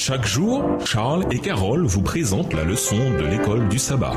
Chaque jour, Charles et Carole vous présentent la leçon de l'école du sabbat.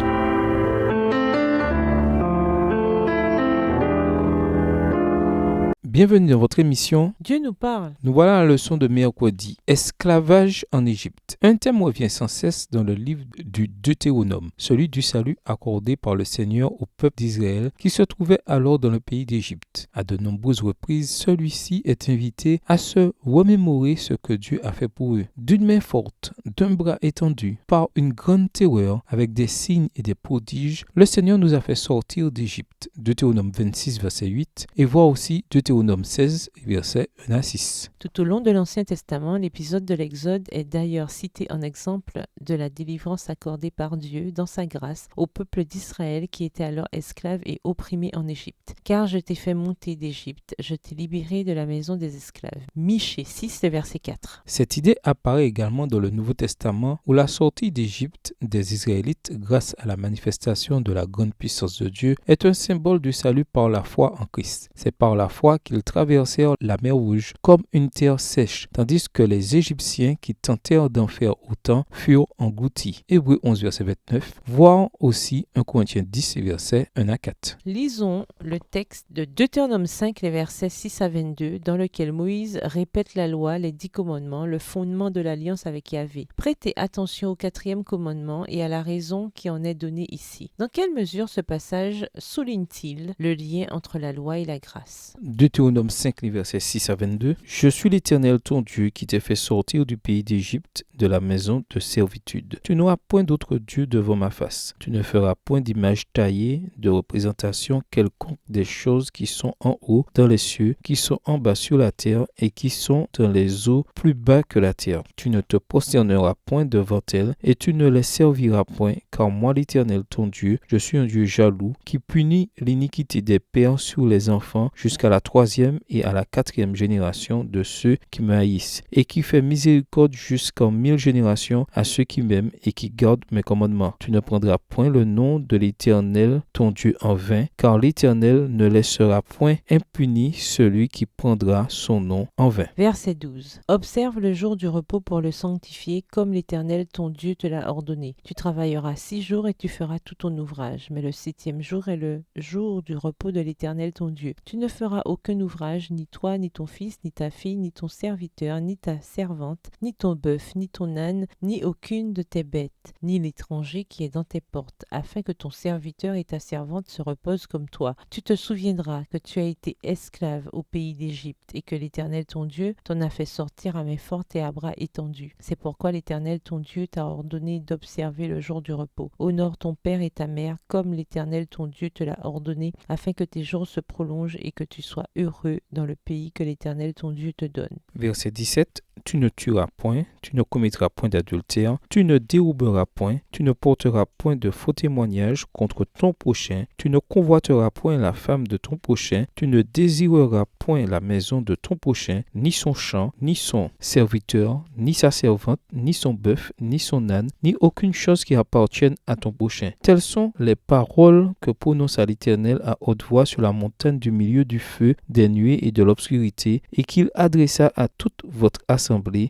Bienvenue dans votre émission. Dieu nous parle. Nous voilà à la leçon de mercredi. Esclavage en Égypte. Un thème revient sans cesse dans le livre du Deutéronome, celui du salut accordé par le Seigneur au peuple d'Israël qui se trouvait alors dans le pays d'Égypte. À de nombreuses reprises, celui-ci est invité à se remémorer ce que Dieu a fait pour eux. D'une main forte, d'un bras étendu, par une grande terreur, avec des signes et des prodiges, le Seigneur nous a fait sortir d'Égypte. Deutéronome 26, verset 8, et voir aussi Deutéronome 16, versets 1 à 6. Tout au long de l'Ancien Testament, l'épisode de l'Exode est d'ailleurs cité en exemple de la délivrance accordée par Dieu dans sa grâce au peuple d'Israël qui était alors esclave et opprimé en Égypte. Car je t'ai fait monter d'Égypte, je t'ai libéré de la maison des esclaves. Michée 6, verset 4. Cette idée apparaît également dans le Nouveau Testament où la sortie d'Égypte des Israélites grâce à la manifestation de la grande puissance de Dieu est un symbole du salut par la foi en Christ. C'est par la foi qu'ils traversèrent la mer Rouge comme une terre sèche, tandis que les Égyptiens qui tentèrent d'en faire autant furent engloutis. Hébreux 11, verset 29, voire aussi 1 Corinthiens 10, versets 1 à 4. Lisons le texte de Deutéronome 5, les versets 6 à 22, dans lequel Moïse répète la loi, les 10 commandements, le fondement de l'alliance avec Yahvé. Prêtez attention au 4e commandement et à la raison qui en est donnée ici. Dans quelle mesure ce passage souligne-t-il le lien entre la loi et la grâce? Deutéronome 5, les versets 6 à 22. Je suis l'Éternel ton Dieu qui t'ai fait sortir du pays d'Égypte, de la maison de servitude. Tu n'auras point d'autre Dieu devant ma face. Tu ne feras point d'image taillée, de représentation quelconque des choses qui sont en haut dans les cieux, qui sont en bas sur la terre et qui sont dans les eaux plus bas que la terre. Tu ne te prosterneras point devant elles et tu ne les serviras point, car moi l'Éternel ton Dieu, je suis un Dieu jaloux qui punit l'iniquité des pères sur les enfants jusqu'à la 3e et à la 4e génération de ceux qui me haïssent, et qui fait miséricorde jusqu'en 1000 générations à ceux qui m'aiment et qui gardent mes commandements. Tu ne prendras point le nom de l'Éternel ton Dieu en vain, car l'Éternel ne laissera point impuni celui qui prendra son nom en vain. Verset 12. Observe le jour du repos pour le sanctifier, comme l'Éternel ton Dieu te l'a ordonné. Tu travailleras 6 jours et tu feras tout ton ouvrage, mais le 7e jour est le jour du repos de l'Éternel ton Dieu. Tu ne feras aucun ouvrage, ni toi, ni ton fils, ni ta fille, ni ton serviteur, ni ta servante, ni ton bœuf, ni ton âne, ni aucune de tes bêtes, ni l'étranger qui est dans tes portes, afin que ton serviteur et ta servante se reposent comme toi. Tu te souviendras que tu as été esclave au pays d'Égypte et que l'Éternel ton Dieu t'en a fait sortir à main forte et à bras étendus. C'est pourquoi l'Éternel ton Dieu t'a ordonné d'observer le jour du repos. Honore ton père et ta mère comme l'Éternel ton Dieu te l'a ordonné, afin que tes jours se prolongent et que tu sois heureux dans le pays que l'Éternel ton Dieu te donne. Verset 17. Tu ne tueras point, tu ne commettras point d'adultère, tu ne déroberas point, tu ne porteras point de faux témoignages contre ton prochain, tu ne convoiteras point la femme de ton prochain, tu ne désireras point la maison de ton prochain, ni son champ, ni son serviteur, ni sa servante, ni son bœuf, ni son âne, ni aucune chose qui appartienne à ton prochain. Telles sont les paroles que prononça l'Éternel à haute voix sur la montagne du milieu du feu, des nuées et de l'obscurité, et qu'il adressa à toute votre assemblée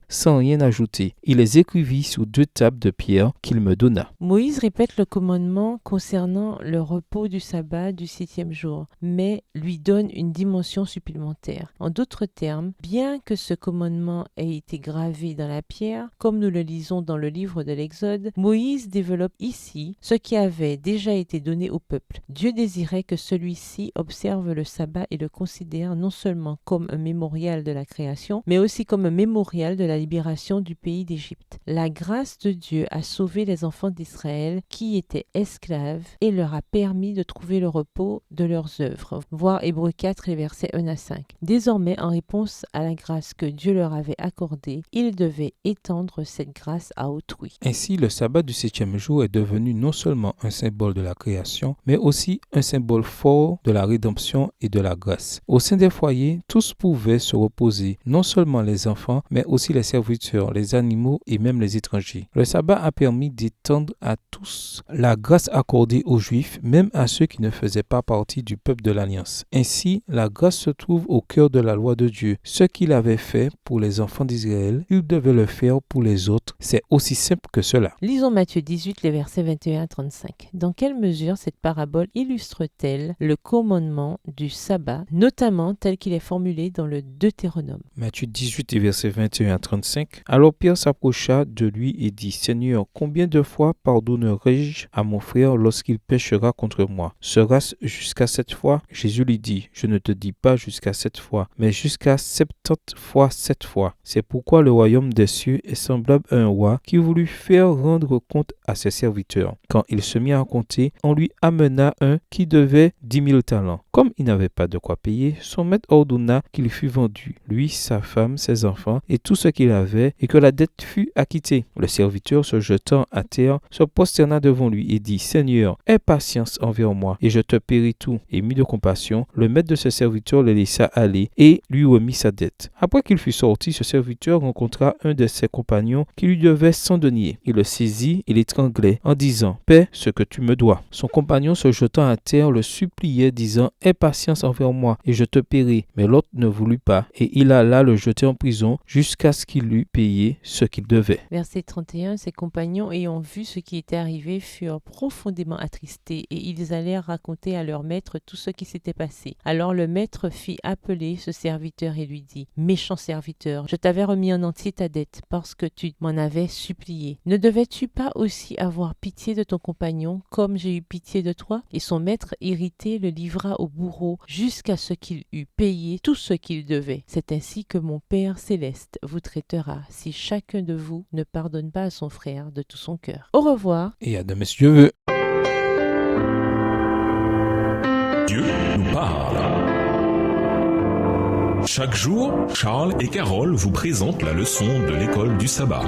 sans rien ajouter. Il les écrivit sur 2 tables de pierre qu'il me donna. Moïse répète le commandement concernant le repos du sabbat du 7e jour, mais lui donne une dimension supplémentaire. En d'autres termes, bien que ce commandement ait été gravé dans la pierre, comme nous le lisons dans le livre de l'Exode, Moïse développe ici ce qui avait déjà été donné au peuple. Dieu désirait que celui-ci observe le sabbat et le considère non seulement comme un mémorial de la création, mais aussi comme un mémorial de la libération du pays d'Égypte. La grâce de Dieu a sauvé les enfants d'Israël qui étaient esclaves et leur a permis de trouver le repos de leurs œuvres. Voir Hébreux 4, les versets 1 à 5. Désormais, en réponse à la grâce que Dieu leur avait accordée, ils devaient étendre cette grâce à autrui. Ainsi, le sabbat du 7e jour est devenu non seulement un symbole de la création, mais aussi un symbole fort de la rédemption et de la grâce. Au sein des foyers, tous pouvaient se reposer, non seulement seulement les enfants, mais aussi les serviteurs, les animaux et même les étrangers. Le sabbat a permis d'étendre à tous la grâce accordée aux Juifs, même à ceux qui ne faisaient pas partie du peuple de l'Alliance. Ainsi, la grâce se trouve au cœur de la loi de Dieu. Ce qu'il avait fait pour les enfants d'Israël, il devait le faire pour les autres. C'est aussi simple que cela. Lisons Matthieu 18, les versets 21 à 35. Dans quelle mesure cette parabole illustre-t-elle le commandement du sabbat, notamment tel qu'il est formulé dans le Deutéronome? Matthieu 18, les versets 21 à 35. Alors Pierre s'approcha de lui et dit, Seigneur, combien de fois pardonnerai-je à mon frère lorsqu'il péchera contre moi? Sera-ce jusqu'à 7 fois? Jésus lui dit, je ne te dis pas jusqu'à 7 fois, mais jusqu'à 70 fois 7 fois. C'est pourquoi le royaume des cieux est semblable à un roi qui voulut faire rendre compte à ses serviteurs. Quand il se mit à compter, on lui amena un qui devait 10 000 talents. Comme il n'avait pas de quoi payer, son maître ordonna qu'il fût vendu, lui, sa femme, ses enfants et tout ce qu'il avait, et que la dette fût acquittée. Le serviteur, se jetant à terre, se prosterna devant lui et dit, Seigneur, aie patience envers moi, et je te paierai tout. Et mis de compassion, le maître de ce serviteur le laissa aller et lui remit sa dette. Après qu'il fut sorti, ce serviteur rencontra un de ses compagnons qui lui devait 100 deniers. Il le saisit et l'étranglait en disant, paie ce que tu me dois. Son compagnon, se jetant à terre, le suppliait, disant, aie patience envers moi, et je te paierai. Mais l'autre ne voulut pas, et il alla le jeter en prison jusqu'à ce qu'il eût payé ce qu'il devait. Verset 31, ses compagnons, ayant vu ce qui était arrivé, furent profondément attristés, et ils allèrent raconter à leur maître tout ce qui s'était passé. Alors le maître fit appeler ce serviteur et lui dit, méchant serviteur, je t'avais remis en entier ta dette, parce que tu m'en avais supplié. Ne devais-tu pas aussi avoir pitié de ton compagnon, comme j'ai eu pitié de toi? Et son maître, irrité, le livra au bourreau, jusqu'à ce qu'il eût payé tout ce qu'il devait. C'est ainsi que mon Père céleste vous traitera, si chacun de vous ne pardonne pas à son frère de tout son cœur. Au revoir. Et à demain si Dieu veut. Dieu nous parle. Chaque jour, Charles et Carole vous présentent la leçon de l'école du sabbat.